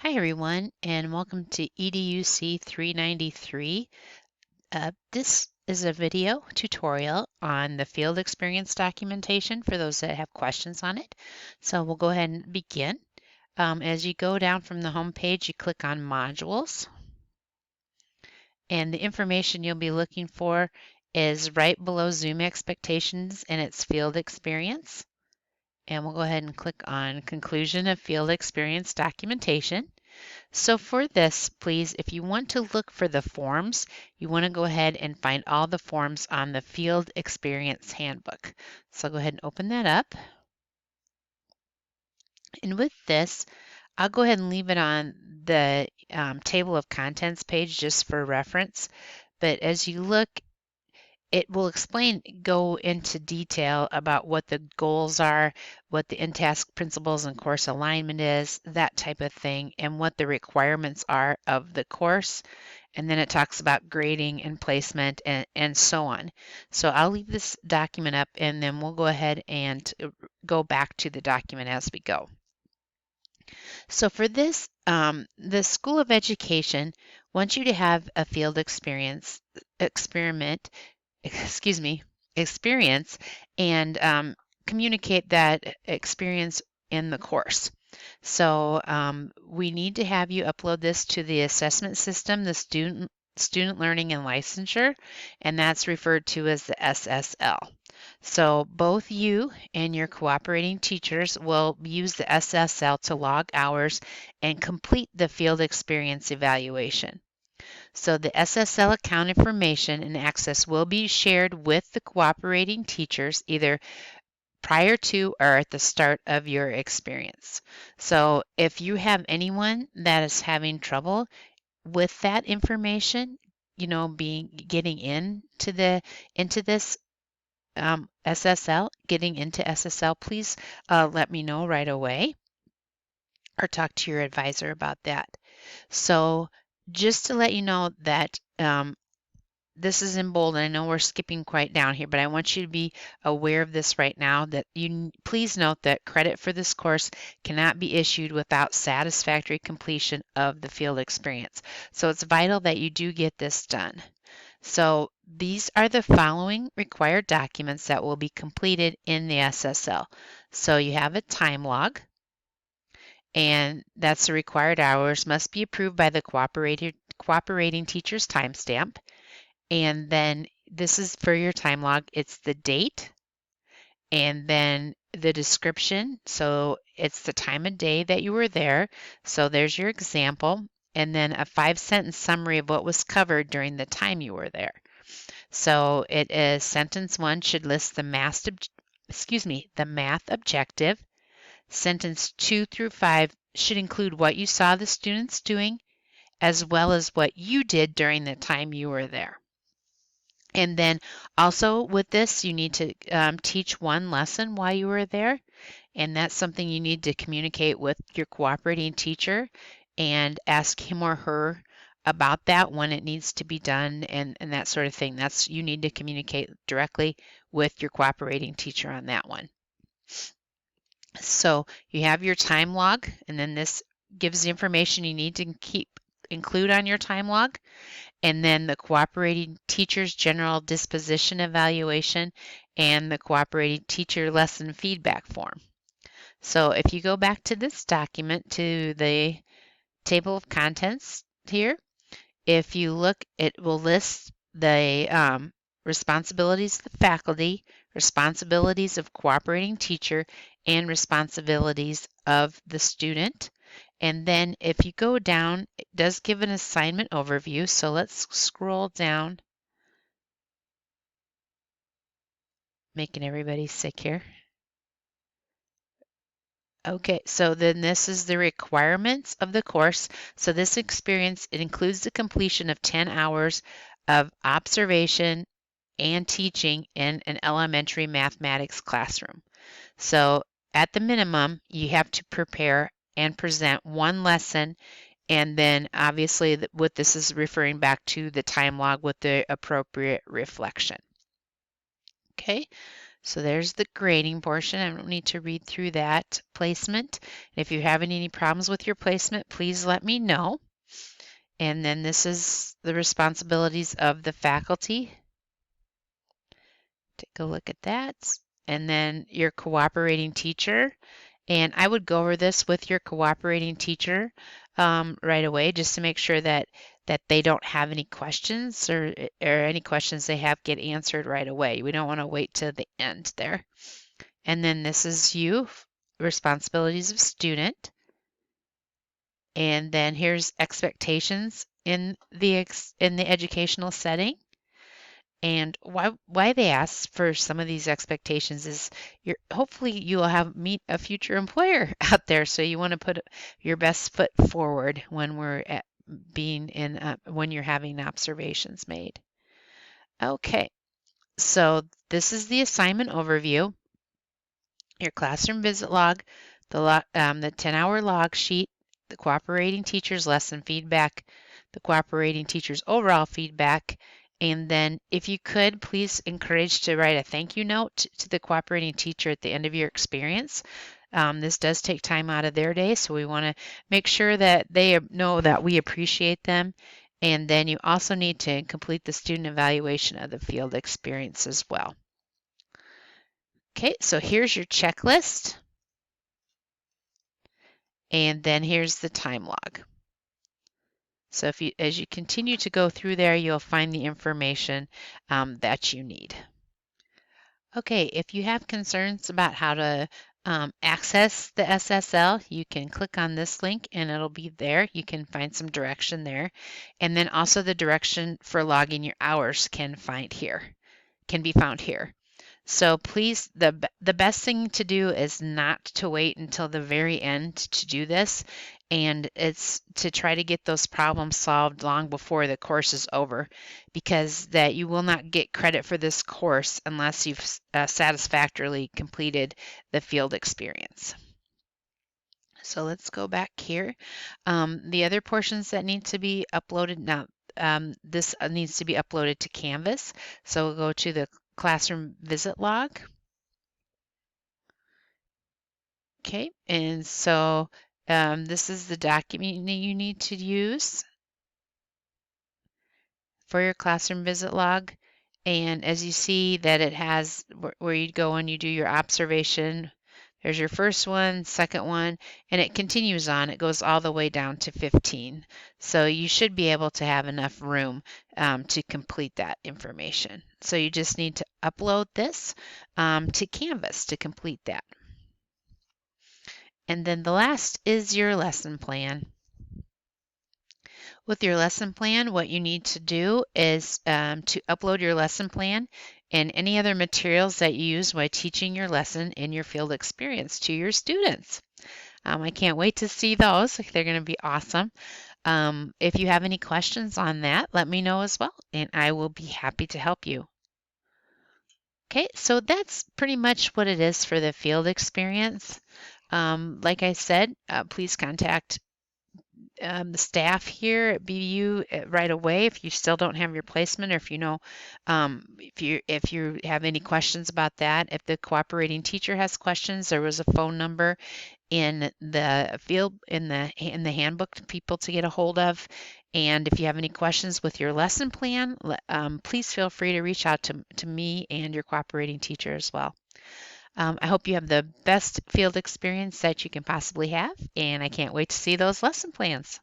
Hi everyone, and welcome to EDUC 393. This is a video tutorial on the field experience documentation for those that have questions on it. So we'll go ahead and begin. As you go down from the home page, you click on modules, and the information you'll be looking for is right below Zoom expectations and its field experience. And we'll go ahead and click on conclusion of field experience documentation. So for this, please, if you want to look for the forms, you want to go ahead and find all the forms on the Field Experience Handbook. So I'll go ahead and open that up. And with this, I'll go ahead and leave it on the table of contents page just for reference. But as you look, it will go into detail about what the goals are, what the in-task principles and course alignment is, that type of thing, and what the requirements are of the course. And then it talks about grading and placement and so on. So I'll leave this document up and then we'll go ahead and go back to the document as we go. So for this, the School of Education wants you to have a field experience and communicate that experience in the course. So we need to have you upload this to the assessment system, the Student Learning and Licensure, and that's referred to as the SSL. So both you and your cooperating teachers will use the SSL to log hours and complete the field experience evaluation. So the SSL account information and access will be shared with the cooperating teachers either prior to or at the start of your experience. So if you have anyone that is having trouble with that information, getting into this getting into SSL, please let me know right away or talk to your advisor about that. So just to let you know that this is in bold, and I know we're skipping quite down here, but I want you to be aware of this right now, that you please note that credit for this course cannot be issued without satisfactory completion of the field experience. So it's vital that you do get this done. So these are the following required documents that will be completed in the SSL. So you have a time log, and that's the required hours, must be approved by the cooperating teacher's timestamp. And then this is for your time log. It's the date and then the description. So it's the time of day that you were there. So there's your example. And then a 5-sentence summary of what was covered during the time you were there. So it is sentence 1 should list the math objective. Sentence 2 through 5 should include what you saw the students doing, as well as what you did during the time you were there. And then also with this, you need to teach one lesson while you were there. And that's something you need to communicate with your cooperating teacher and ask him or her about that when it needs to be done and that sort of thing. You need to communicate directly with your cooperating teacher on that one. So you have your time log, and then this gives the information you need to include on your time log. And then the cooperating teacher's general disposition evaluation and the cooperating teacher lesson feedback form. So if you go back to this document, to the table of contents here, if you look, it will list the responsibilities of the faculty, responsibilities of cooperating teacher, and responsibilities of the student. And then if you go down, it does give an assignment overview. So let's scroll down. Making everybody sick here. Okay, so then this is the requirements of the course. So this experience, it includes the completion of 10 hours of observation and teaching in an elementary mathematics classroom. So at the minimum, you have to prepare and present one lesson, and then obviously what this is referring back to the time log with the appropriate reflection. Okay, So there's the grading portion. I don't need to read through that placement. If you're having any problems with your placement, please let me know. And then this is the responsibilities of the faculty. Take a look at that. And then your cooperating teacher. And I would go over this with your cooperating teacher right away, just to make sure that they don't have any questions, or any questions they have get answered right away. We don't want to wait till the end there. And then this is you, responsibilities of student. And then here's expectations in the educational setting. And why they ask for some of these expectations is hopefully you will meet a future employer out there, so you want to put your best foot forward when when you're having observations made. Okay, so this is the assignment overview. Your classroom visit log, the 10-hour log sheet, the cooperating teacher's lesson feedback, the cooperating teacher's overall feedback, and then if you could, please encourage to write a thank you note to the cooperating teacher at the end of your experience. This does take time out of their day, so we want to make sure that they know that we appreciate them. And then you also need to complete the student evaluation of the field experience as well. Okay, so here's your checklist. And then here's the time log. So as you continue to go through there, you'll find the information that you need. Okay, if you have concerns about how to access the SSL, you can click on this link and it'll be there. You can find some direction there. And then also the direction for logging your hours can be found here. So please, the best thing to do is not to wait until the very end to do this, and it's to try to get those problems solved long before the course is over, because that you will not get credit for this course unless you've satisfactorily completed the field experience. So let's go back here. The other portions that need to be uploaded now, this needs to be uploaded to Canvas. So we'll go to the classroom visit log. Okay, and so this is the document you need to use for your classroom visit log. And as you see that it has where you go and you do your observation, there's your first one, second one, and it continues on. It goes all the way down to 15. So you should be able to have enough room to complete that information. So you just need to upload this to Canvas to complete that. And then the last is your lesson plan. With your lesson plan, what you need to do is to upload your lesson plan and any other materials that you use while teaching your lesson in your field experience to your students. I can't wait to see those. They're going to be awesome. If you have any questions on that, let me know as well, and I will be happy to help you. Okay, so that's pretty much what it is for the field experience. Like I said, please contact the staff here at BU right away if you still don't have your placement, or if you know if you have any questions about that. If the cooperating teacher has questions, there was a phone number in the field in the handbook to people to get a hold of. And if you have any questions with your lesson plan, please feel free to reach out to me and your cooperating teacher as well. I hope you have the best field experience that you can possibly have, and I can't wait to see those lesson plans.